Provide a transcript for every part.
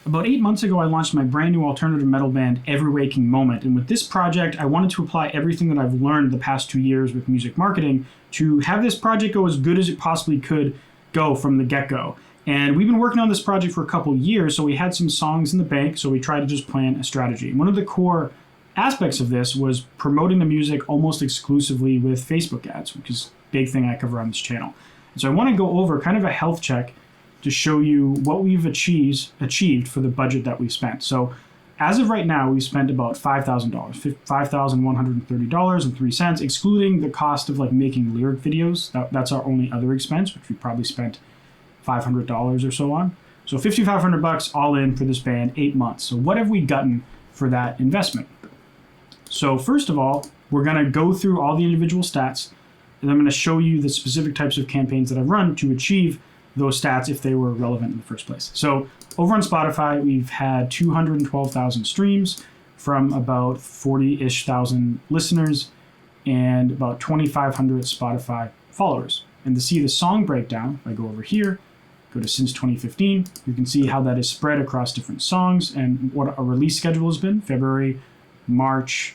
About 8 months ago, I launched my brand new alternative metal band, Every Waking Moment. And with this project, I wanted to apply everything that I've learned the past 2 years with music marketing to have this project go as good as it possibly could go from the get-go. And we've been working on this project for a couple years, so we had some songs in the bank, so we tried to just plan a strategy. One of the core aspects of this was promoting the music almost exclusively with Facebook ads, which is a big thing I cover on this channel. And so I want to go over kind of a health check to show you what we've achieved for the budget that we spent. So as of right now, we've spent about $5,000, $5,130.03, excluding the cost of like making lyric videos. That's our only other expense, which we probably spent $500 or so on. So $5,500 all in for this band, 8 months. So what have we gotten for that investment? So first of all, we're going to go through all the individual stats, and I'm going to show you the specific types of campaigns that I've run to achieve those stats if they were relevant in the first place. So over on Spotify, we've had 212,000 streams from about 40-ish thousand listeners and about 2,500 Spotify followers. And to see the song breakdown, if I go over here, go to since 2015, you can see how that is spread across different songs and what our release schedule has been. February, March,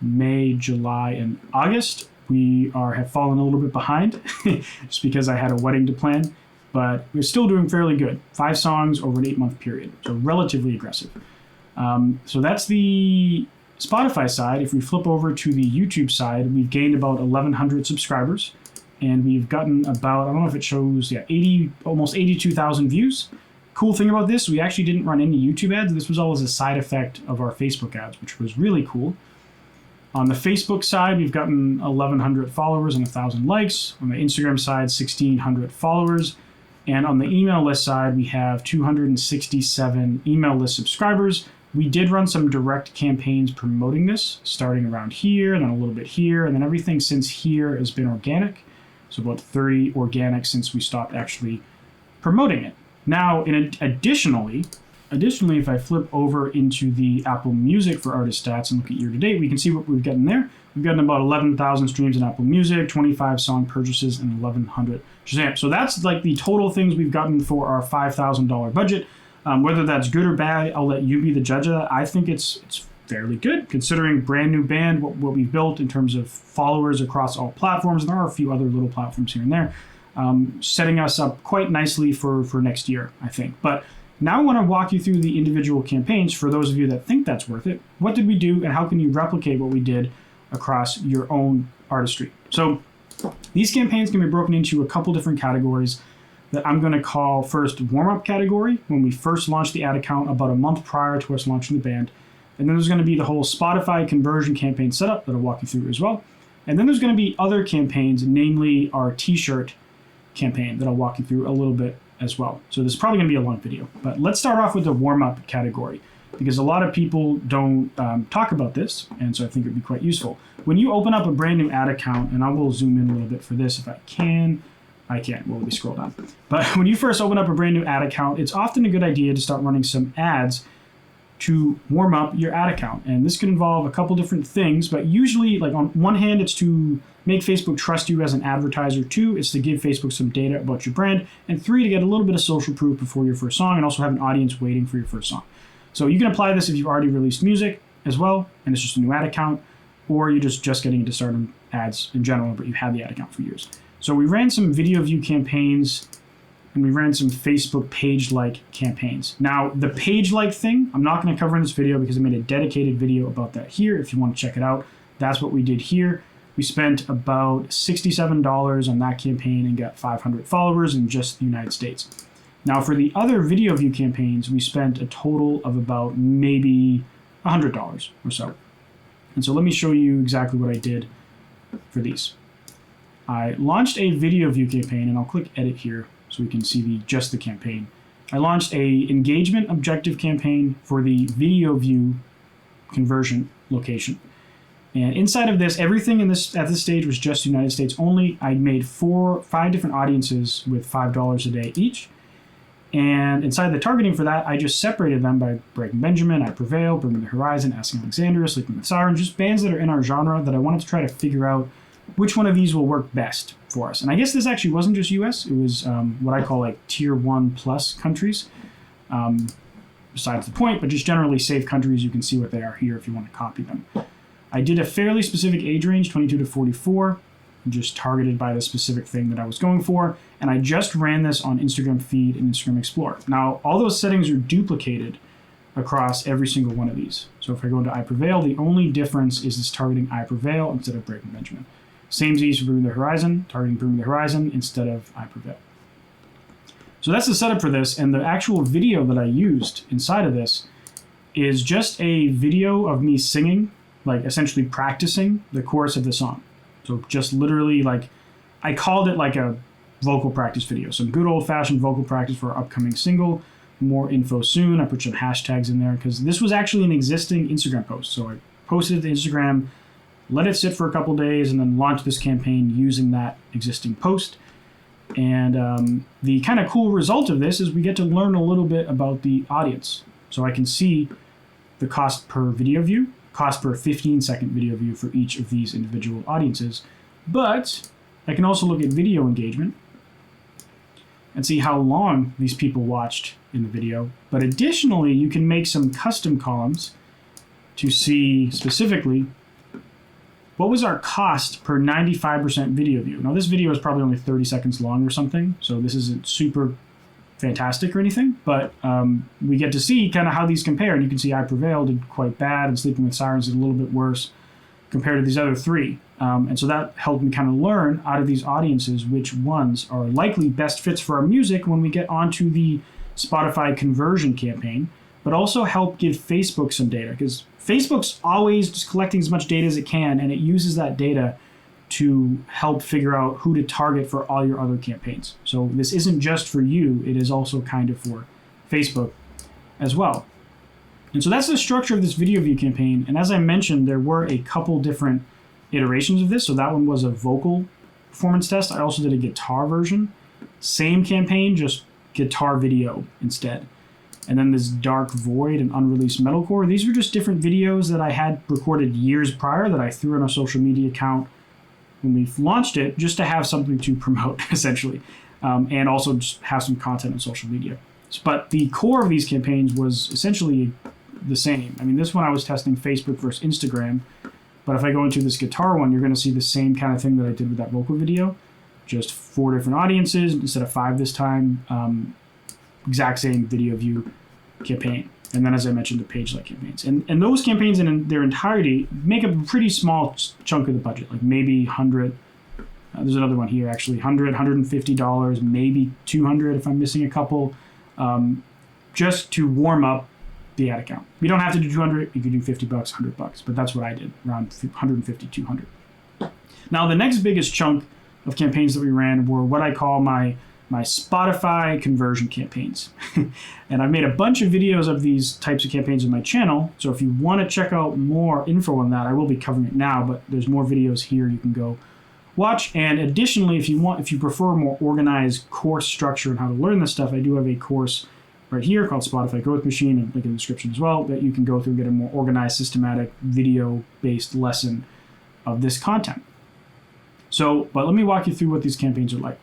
May, July, and August. We have fallen a little bit behind just because I had a wedding to plan. But we're still doing fairly good. 5 songs over an 8-month period, so relatively aggressive. So that's the Spotify side. If we flip over to the YouTube side, we've gained about 1,100 subscribers, and we've gotten about, I don't know if it shows, almost 82,000 views. Cool thing about this, we actually didn't run any YouTube ads. This was all as a side effect of our Facebook ads, which was really cool. On the Facebook side, we've gotten 1,100 followers and 1,000 likes. On the Instagram side, 1,600 followers. And on the email list side, we have 267 email list subscribers. We did run some direct campaigns promoting this, starting around here, and then a little bit here, and then everything since here has been organic. So about 30 organic since we stopped actually promoting it. Now, additionally, if I flip over into the Apple Music for Artist Stats and look at year to date, we can see what we've gotten there. We've gotten about 11,000 streams in Apple Music, 25 song purchases, and 1,100 Shazam. So that's like the total things we've gotten for our $5,000 budget. Whether that's good or bad, I'll let you be the judge of that. I think it's fairly good considering brand new band, what we've built in terms of followers across all platforms. And there are a few other little platforms here and there, setting us up quite nicely for next year, I think. But now I want to walk you through the individual campaigns for those of you that think that's worth it. What did we do, and how can you replicate what we did across your own artistry? So these campaigns can be broken into a couple different categories that I'm going to call first warm-up category, when we first launched the ad account about a month prior to us launching the band. And then there's going to be the whole Spotify conversion campaign setup that I'll walk you through as well. And then there's going to be other campaigns, namely our t-shirt campaign that I'll walk you through a little bit as well. So this is probably going to be a long video, but let's start off with the warm-up category because a lot of people don't talk about this, and so I think it'd be quite useful. When you open up a brand new ad account, and I will zoom in a little bit for this if I can. I can't, well, let me scroll down. But when you first open up a brand new ad account, it's often a good idea to start running some ads to warm up your ad account. And this could involve a couple different things, but usually, like on one hand, it's to make Facebook trust you as an advertiser. 2, it's to give Facebook some data about your brand. And 3, to get a little bit of social proof before your first song and also have an audience waiting for your first song. So you can apply this if you've already released music as well, and it's just a new ad account, or you're just getting into stardom ads in general, but you had the ad account for years. So we ran some video view campaigns, and we ran some Facebook page-like campaigns. Now, the page-like thing, I'm not going to cover in this video because I made a dedicated video about that here. If you want to check it out, that's what we did here. We spent about $67 on that campaign and got 500 followers in just the United States. Now, for the other video view campaigns, we spent a total of about maybe $100 or so. And so let me show you exactly what I did for these. I launched a video view campaign, and I'll click edit here so we can see just the campaign. I launched a engagement objective campaign for the video view conversion location. And inside of this, everything at this stage was just United States only. I made 5 different audiences with $5 a day each. And inside the targeting for that, I just separated them by Breaking Benjamin, I Prevail, Bring Me the Horizon, Asking Alexandria, Sleeping with Sirens, just bands that are in our genre that I wanted to try to figure out which one of these will work best for us. And I guess this actually wasn't just US, it was what I call like tier 1 plus countries. besides the point, but just generally save countries. You can see what they are here if you want to copy them. I did a fairly specific age range, 22 to 44, just targeted by the specific thing that I was going for. And I just ran this on Instagram Feed and Instagram Explorer. Now, all those settings are duplicated across every single one of these. So if I go into iPrevail, the only difference is it's targeting iPrevail instead of Breaking Benjamin. Same as for Bring Me the Horizon, targeting Bring Me the Horizon instead of iPrevail. So that's the setup for this, and the actual video that I used inside of this is just a video of me singing, like essentially practicing the chorus of the song. So just literally, like, I called it like a vocal practice video. Some good old-fashioned vocal practice for our upcoming single. More info soon. I put some hashtags in there because this was actually an existing Instagram post. So I posted it to Instagram, let it sit for a couple days, and then launched this campaign using that existing post. And the kind of cool result of this is we get to learn a little bit about the audience. So I can see the cost per video view, cost per 15-second video view for each of these individual audiences. But I can also look at video engagement and see how long these people watched in the video. But additionally, you can make some custom columns to see specifically what was our cost per 95% video view. Now, this video is probably only 30 seconds long or something, so this isn't super fantastic or anything, but we get to see kind of how these compare. And you can see iPrevail did quite bad, and Sleeping with Sirens did a little bit worse compared to these other three. And so that helped me kind of learn out of these audiences which ones are likely best fits for our music when we get onto the Spotify conversion campaign, but also help give Facebook some data, because Facebook's always just collecting as much data as it can, and it uses that data to help figure out who to target for all your other campaigns. So this isn't just for you, it is also kind of for Facebook as well. And so that's the structure of this video view campaign. And as I mentioned, there were a couple different iterations of this. So that one was a vocal performance test. I also did a guitar version. Same campaign, just guitar video instead. And then this Dark Void and Unreleased Metalcore. These were just different videos that I had recorded years prior that I threw in a social media account when we launched it, just to have something to promote, essentially. And also just have some content on social media. But the core of these campaigns was essentially the same. I mean, this one I was testing Facebook versus Instagram. But if I go into this guitar one, you're going to see the same kind of thing that I did with that vocal video. Just 4 different audiences instead of 5 this time. Exact same video view campaign. And then, as I mentioned, the page-like campaigns. And those campaigns in their entirety make up a pretty small chunk of the budget, like maybe 100. There's another one here, actually, $100, $150, maybe $200 if I'm missing a couple, just to warm up the ad account. You don't have to do 200. You could do $50, $100, but that's what I did, around 150, 200. Now, the next biggest chunk of campaigns that we ran were what I call my Spotify conversion campaigns. And I've made a bunch of videos of these types of campaigns on my channel. So if you want to check out more info on that, I will be covering it now, but there's more videos here you can go watch. And additionally, if you prefer a more organized course structure and how to learn this stuff, I do have a course right here called Spotify Growth Machine, and link in the description as well, that you can go through and get a more organized, systematic, video-based lesson of this content. So, but let me walk you through what these campaigns are like.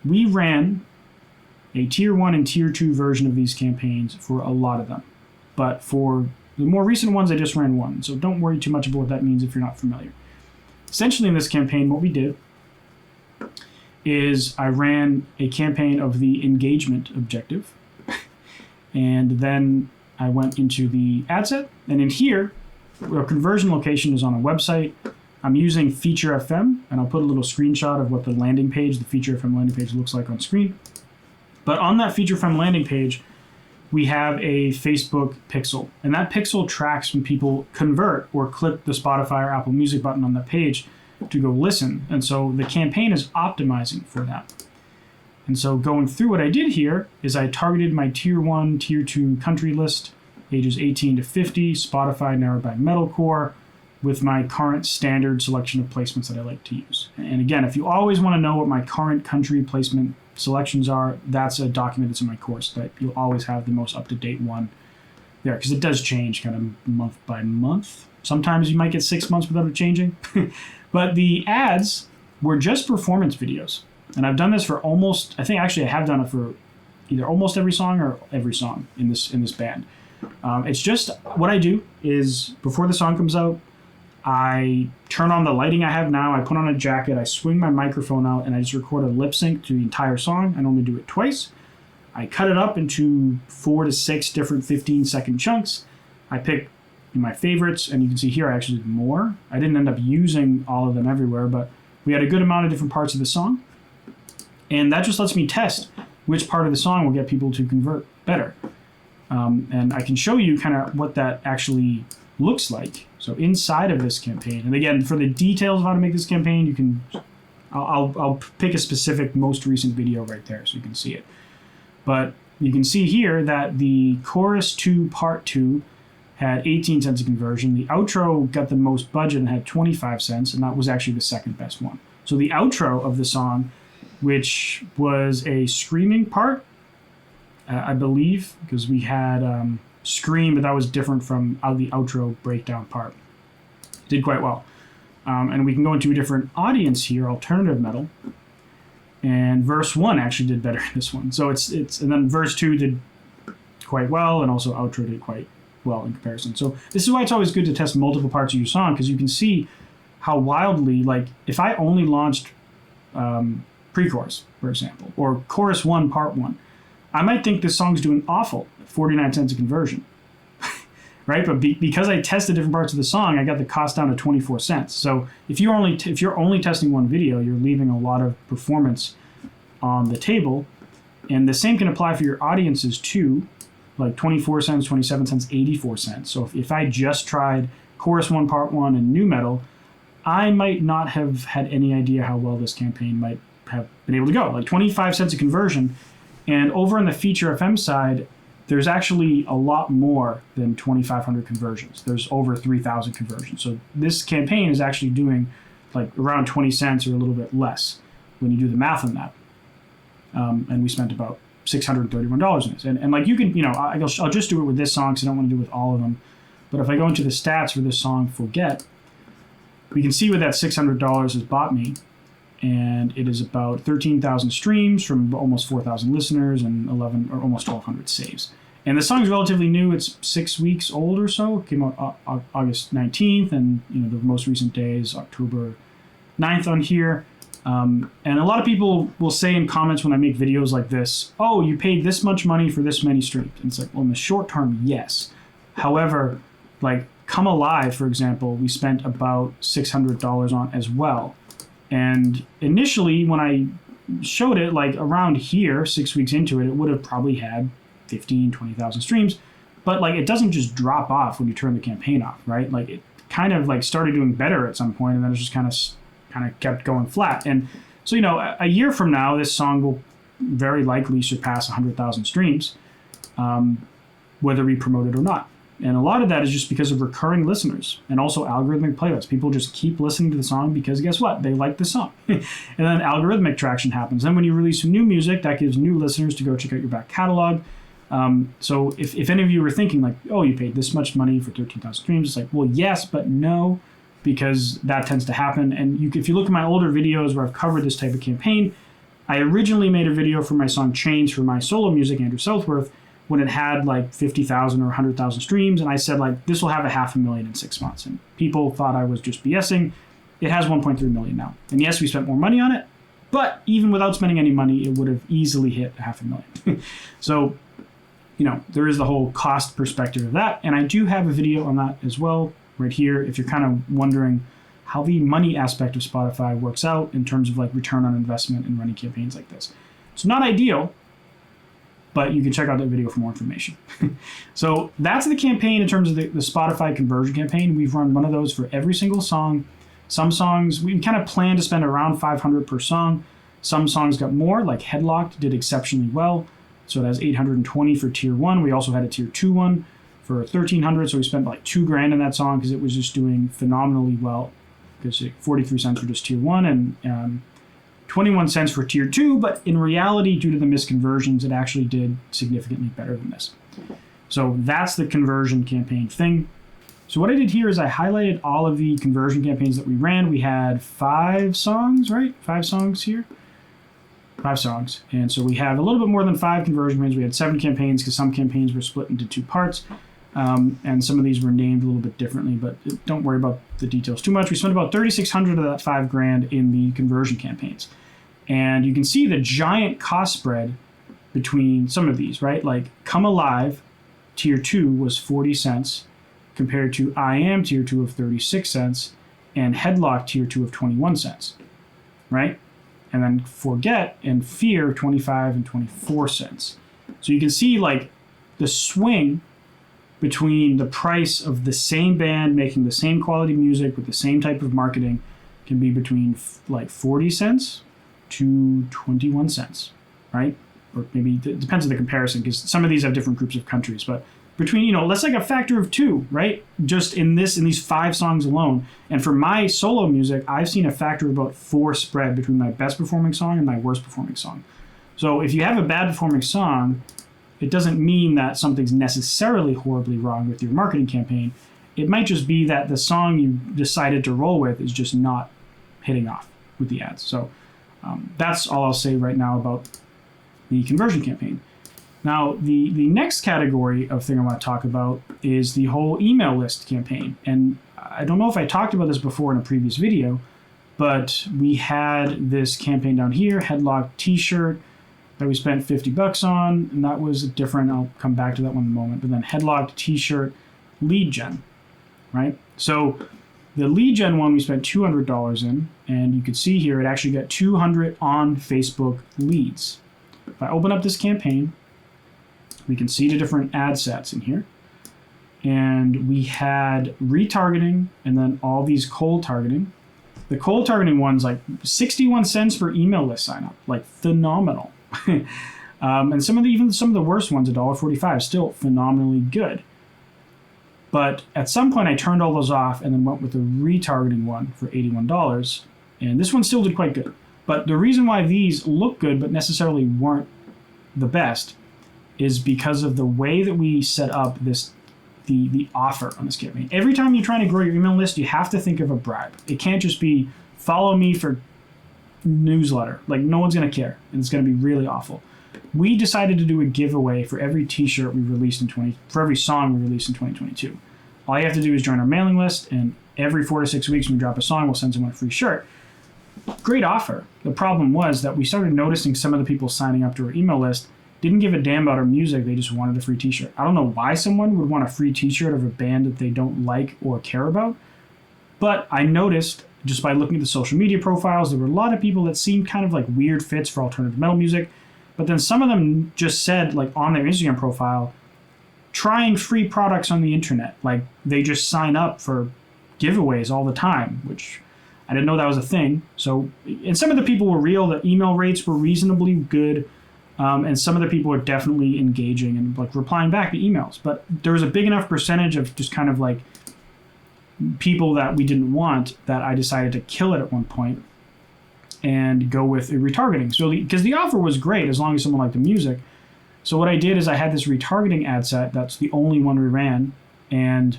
We ran a tier 1 and tier 2 version of these campaigns for a lot of them. But for the more recent ones, I just ran one. So don't worry too much about what that means if you're not familiar. Essentially in this campaign, what we did is I ran a campaign of the engagement objective. And then I went into the ad set. And in here, our conversion location is on a website. I'm using Feature FM, and I'll put a little screenshot of what the landing page, the Feature FM landing page looks like on screen. But on that Feature FM landing page, we have a Facebook pixel. And that pixel tracks when people convert or click the Spotify or Apple Music button on that page to go listen. And so the campaign is optimizing for that. And so going through what I did here is I targeted my tier 1, tier 2 country list, ages 18 to 50, Spotify narrowed by metalcore, with my current standard selection of placements that I like to use. And again, if you always want to know what my current country placement selections are, that's a document that's in my course that you'll always have the most up-to-date one there, because it does change kind of month by month. Sometimes you might get 6 months without it changing. But the ads were just performance videos. And I've done this for almost, I think actually I have done it for either almost every song or every song in this band. It's just what I do is before the song comes out, I turn on the lighting I have now, I put on a jacket, I swing my microphone out, and I just record a lip sync to the entire song. I normally do it twice. I cut it up into 4 to 6 different 15-second chunks. I pick my favorites, and you can see here I actually did more. I didn't end up using all of them everywhere, but we had a good amount of different parts of the song. And that just lets me test which part of the song will get people to convert better. And I can show you kind of what that actually looks like. So inside of this campaign, and again, for the details of how to make this campaign, you can, I'll pick a specific most recent video right there so you can see it. But you can see here that the chorus 2 part 2 had 18 cents a conversion. The outro got the most budget and had 25 cents, and that was actually the second best one. So the outro of the song, which was a screaming part, I believe, because we had scream, but that was different from the outro breakdown part. Did quite well. And we can go into a different audience here, alternative metal. And verse 1 actually did better in this one. So it's and then verse 2 did quite well, and also outro did quite well in comparison. So this is why it's always good to test multiple parts of your song, because you can see how wildly, like, if I only launched pre-chorus, for example, or chorus 1, part 1, I might think this song's doing awful at 49 cents a conversion, right? But because I tested different parts of the song, I got the cost down to 24 cents. So if you're only testing one video, you're leaving a lot of performance on the table. And the same can apply for your audiences too, like 24 cents, 27 cents, 84 cents. So if I just tried chorus 1, part 1 and new metal, I might not have had any idea how well this campaign might have been able to go. Like 25 cents a conversion. And over on the Feature FM side, there's actually a lot more than 2,500 conversions. There's over 3,000 conversions. So this campaign is actually doing like around 20 cents or a little bit less when you do the math on that. And we spent about $631 in this. And like you can, I'll just do it with this song because I don't want to do it with all of them. But if I go into the stats for this song, Forget, we can see what that $600 has bought me. And it is about 13,000 streams from almost 4,000 listeners and 11 or almost 1,200 saves. And the song is relatively new. It's 6 weeks old or so. It came out August 19th, and the most recent day is October 9th on here. And a lot of people will say in comments when I make videos like this, oh, you paid this much money for this many streams. And it's like, well, in the short term, yes. However, like Come Alive, for example, we spent about $600 on as well. And initially, when I showed it, like around here, 6 weeks into it, it would have probably had 15, 20,000 streams. But like, it doesn't just drop off when you turn the campaign off, right? Like it kind of like started doing better at some point, and then it just kind of kept going flat. And so, a year from now, this song will very likely surpass 100,000 streams, whether we promote it or not. And a lot of that is just because of recurring listeners and also algorithmic playlists. People just keep listening to the song because guess what? They like the song. And then algorithmic traction happens. Then when you release some new music, that gives new listeners to go check out your back catalog. So if any of you were thinking like, oh, you paid this much money for 13,000 streams, it's like, well, yes, but no, because that tends to happen. And if you look at my older videos where I've covered this type of campaign, I originally made a video for my song Change for my solo music, Andrew Southworth, when it had like 50,000 or 100,000 streams, and I said like, this will have 500,000 in 6 months. And people thought I was just BSing. It has 1.3 million now. And yes, we spent more money on it, but even without spending any money, it would have easily hit 500,000. So, there is the whole cost perspective of that. And I do have a video on that as well right here. If you're kind of wondering how the money aspect of Spotify works out in terms of like return on investment in running campaigns like this. It's not ideal, but you can check out that video for more information. So that's the campaign in terms of the Spotify conversion campaign. We've run one of those for every single song. Some songs, we kind of plan to spend around $500 per song. Some songs got more, like Headlocked did exceptionally well. So it has 820 for tier 1. We also had a tier 2 one for 1,300. So we spent like $2,000 in that song because it was just doing phenomenally well. Because 43 cents for just tier 1 and 21 cents for tier 2, but in reality, due to the misconversions, it actually did significantly better than this. So that's the conversion campaign thing. So what I did here is I highlighted all of the conversion campaigns that we ran. We had 5 songs, right? 5 songs here. songs. And so we have a little bit more than 5 conversion campaigns. We had 7 campaigns because some campaigns were split into 2 parts. And some of these were named a little bit differently, but don't worry about the details too much. We spent about $3,600 of that $5,000 in the conversion campaigns. And you can see the giant cost spread between some of these, right? Like Come Alive, tier 2 was 40 cents compared to I Am tier 2 of 36 cents and Headlock tier 2 of 21 cents, right? And then Forget and Fear 25 and 24 cents. So you can see like the swing between the price of the same band making the same quality music with the same type of marketing can be between like 40 cents to 21 cents, right? Or maybe it depends on the comparison because some of these have different groups of countries, but between, that's like a factor of 2, right? Just in these 5 songs alone. And for my solo music, I've seen a factor of about 4 spread between my best performing song and my worst performing song. So if you have a bad performing song, it doesn't mean that something's necessarily horribly wrong with your marketing campaign. It might just be that the song you decided to roll with is just not hitting off with the ads. So that's all I'll say right now about the conversion campaign. Now, the next category of thing I want to talk about is the whole email list campaign. And I don't know if I talked about this before in a previous video, but we had this campaign down here, Headlock t-shirt, that we spent $50 on, and that was different. I'll come back to that one in a moment. But then Headlocked t-shirt lead gen, right? So the lead gen one we spent $200 in, and you can see here it actually got 200 on Facebook leads. If I open up this campaign, we can see the different ad sets in here. And we had retargeting and then all these cold targeting. The cold targeting one's like 61 cents for email list sign up, like phenomenal. And some of the worst ones, $1.45, still phenomenally good. But at some point I turned all those off and then went with the retargeting one for $81. And this one still did quite good. But the reason why these look good but necessarily weren't the best is because of the way that we set up the offer on this campaign. Every time you're trying to grow your email list, you have to think of a bribe. It can't just be follow me for newsletter. Like, no one's going to care, and it's going to be really awful. We decided to do a giveaway for every t-shirt we released for every song we released in 2022. All you have to do is join our mailing list, and every 4 to 6 weeks when we drop a song, we'll send someone a free shirt. Great offer. The problem was that we started noticing some of the people signing up to our email list didn't give a damn about our music. They just wanted a free t-shirt. I don't know why someone would want a free t-shirt of a band that they don't like or care about, but I noticed just by looking at the social media profiles, there were a lot of people that seemed kind of like weird fits for alternative metal music, but then some of them just said, like on their Instagram profile, trying free products on the internet. Like they just sign up for giveaways all the time, which I didn't know that was a thing. So, and some of the people were real. The email rates were reasonably good. And some of the people were definitely engaging and like replying back to emails. But there was a big enough percentage of just kind of like people that we didn't want that I decided to kill it at one point and go with a retargeting. So because the offer was great as long as someone liked the music. So what I did is I had this retargeting ad set. That's the only one we ran. And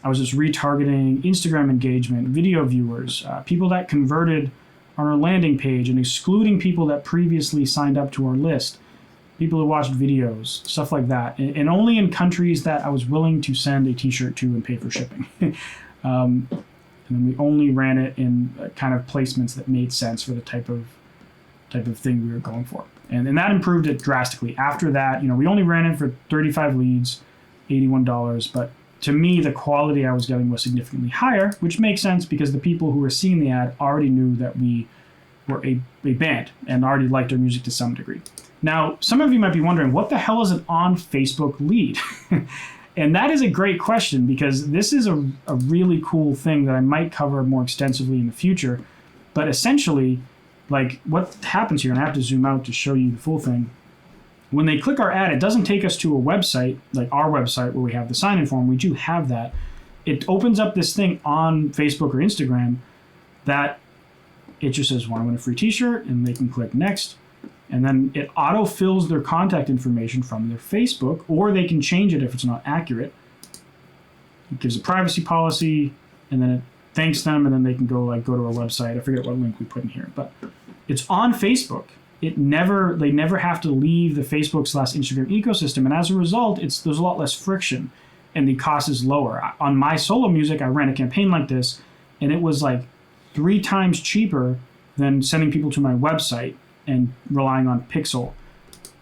I was just retargeting Instagram engagement, video viewers, people that converted on our landing page and excluding people that previously signed up to our list, people who watched videos, stuff like that. And only in countries that I was willing to send a t-shirt to and pay for shipping. And then we only ran it in kind of placements that made sense for the type of thing we were going for. And that improved it drastically. After that, we only ran it for 35 leads, $81, but to me, the quality I was getting was significantly higher, which makes sense because the people who were seeing the ad already knew that we were a band and already liked our music to some degree. Now, some of you might be wondering, what the hell is an on-Facebook lead? And that is a great question because this is a really cool thing that I might cover more extensively in the future. But essentially, like what happens here, and I have to zoom out to show you the full thing. When they click our ad, it doesn't take us to a website, like our website where we have the sign-in form. We do have that. It opens up this thing on Facebook or Instagram that it just says, want to win a free t-shirt, and they can click next. And then it auto-fills their contact information from their Facebook, or they can change it if it's not accurate. It gives a privacy policy, and then it thanks them, and then they can go to our website. I forget what link we put in here, but it's on Facebook. they never have to leave the Facebook/Instagram ecosystem, and as a result, there's a lot less friction, and the cost is lower. On my solo music, I ran a campaign like this, and it was like 3 times cheaper than sending people to my website and relying on Pixel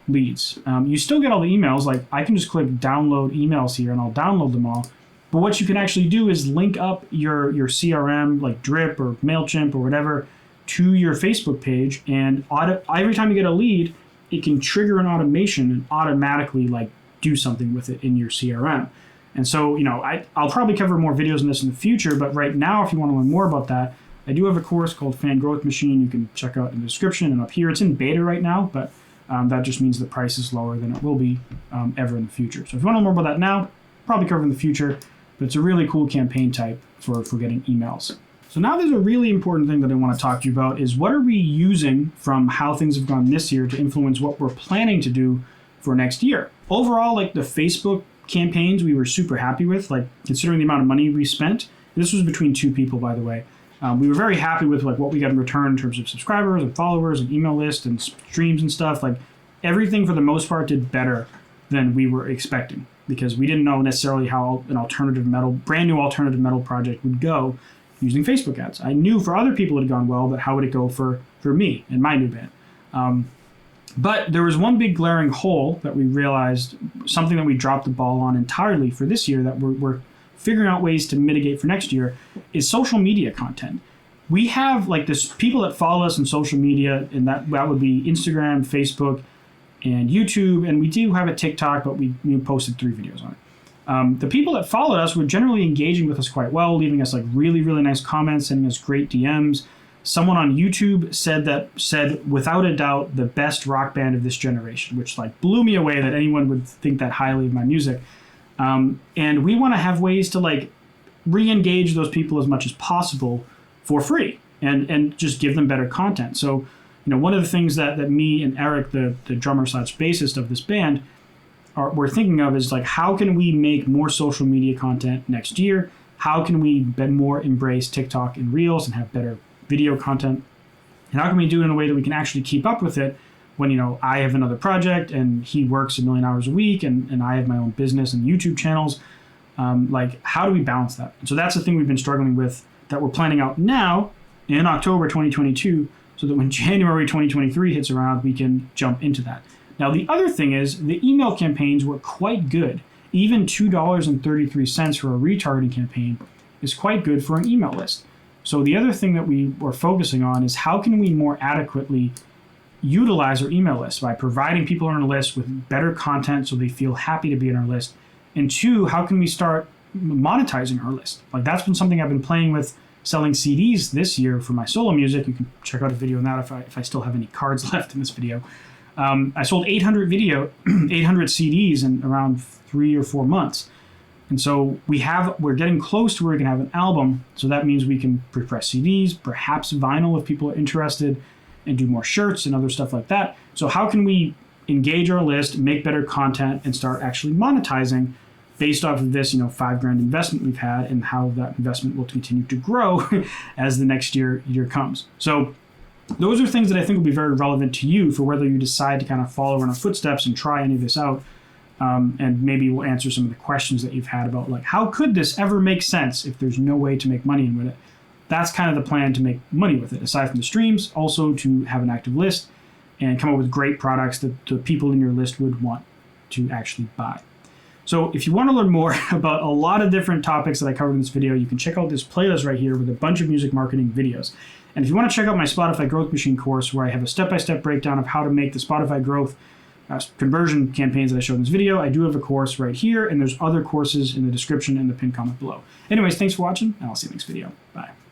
leads. You still get all the emails. Like, I can just click download emails here, and I'll download them all. But what you can actually do is link up your CRM, like Drip or MailChimp or whatever, to your Facebook page, and every time you get a lead, it can trigger an automation and automatically like do something with it in your CRM. And so, I'll probably cover more videos on this in the future, but right now, if you want to learn more about that, I do have a course called Fan Growth Machine. You can check out in the description and up here. It's in beta right now, but that just means the price is lower than it will be ever in the future. So if you want to know more about that now, probably cover in the future, but it's a really cool campaign type for getting emails. So now there's a really important thing that I want to talk to you about is what are we using from how things have gone this year to influence what we're planning to do for next year. Overall, like the Facebook campaigns we were super happy with, like considering the amount of money we spent. This was between 2 people, by the way. We were very happy with like what we got in return in terms of subscribers and followers and email list and streams and stuff. Like everything for the most part did better than we were expecting because we didn't know necessarily how an brand new alternative metal project would go using Facebook ads. I knew for other people it had gone well, but how would it go for me and my new band? But there was one big glaring hole that we realized, something that we dropped the ball on entirely for this year that we're figuring out ways to mitigate for next year, is social media content. We have like this people that follow us on social media, and that would be Instagram, Facebook, and YouTube, and we do have a TikTok, but we posted 3 videos on it. The people that followed us were generally engaging with us quite well, leaving us like really, really nice comments, sending us great DMs. Someone on YouTube said without a doubt the best rock band of this generation, which like blew me away that anyone would think that highly of my music. And we want to have ways to like re-engage those people as much as possible for free and just give them better content. So, one of the things that me and Eric, the drummer/bassist of this band, we're thinking of is like, how can we make more social media content next year? How can we more embrace TikTok and Reels and have better video content? And how can we do it in a way that we can actually keep up with it when, I have another project and he works 1 million hours a week and I have my own business and YouTube channels? Like, how do we balance that? And so that's the thing we've been struggling with that we're planning out now in October 2022 so that when January 2023 hits around, we can jump into that. Now, the other thing is the email campaigns were quite good. Even $2.33 for a retargeting campaign is quite good for an email list. So the other thing that we were focusing on is how can we more adequately utilize our email list by providing people on our list with better content so they feel happy to be on our list. And 2, how can we start monetizing our list? Like that's been something I've been playing with, selling CDs this year for my solo music. You can check out a video on that if I still have any cards left in this video. I sold 800 CDs in around 3 or 4 months. And so we're getting close to where we can have an album. So that means we can pre-press CDs, perhaps vinyl if people are interested, and do more shirts and other stuff like that. So how can we engage our list, make better content, and start actually monetizing based off of this, $5,000 investment we've had, and how that investment will continue to grow as the next year comes. So those are things that I think will be very relevant to you for whether you decide to kind of follow in our footsteps and try any of this out. And maybe we'll answer some of the questions that you've had about like, how could this ever make sense if there's no way to make money with it? That's kind of the plan to make money with it, aside from the streams, also to have an active list and come up with great products that the people in your list would want to actually buy. So if you want to learn more about a lot of different topics that I covered in this video, you can check out this playlist right here with a bunch of music marketing videos. And if you want to check out my Spotify Growth Machine course, where I have a step-by-step breakdown of how to make the Spotify growth conversion campaigns that I showed in this video, I do have a course right here, and there's other courses in the description and the pinned comment below. Anyways, thanks for watching, and I'll see you next video. Bye.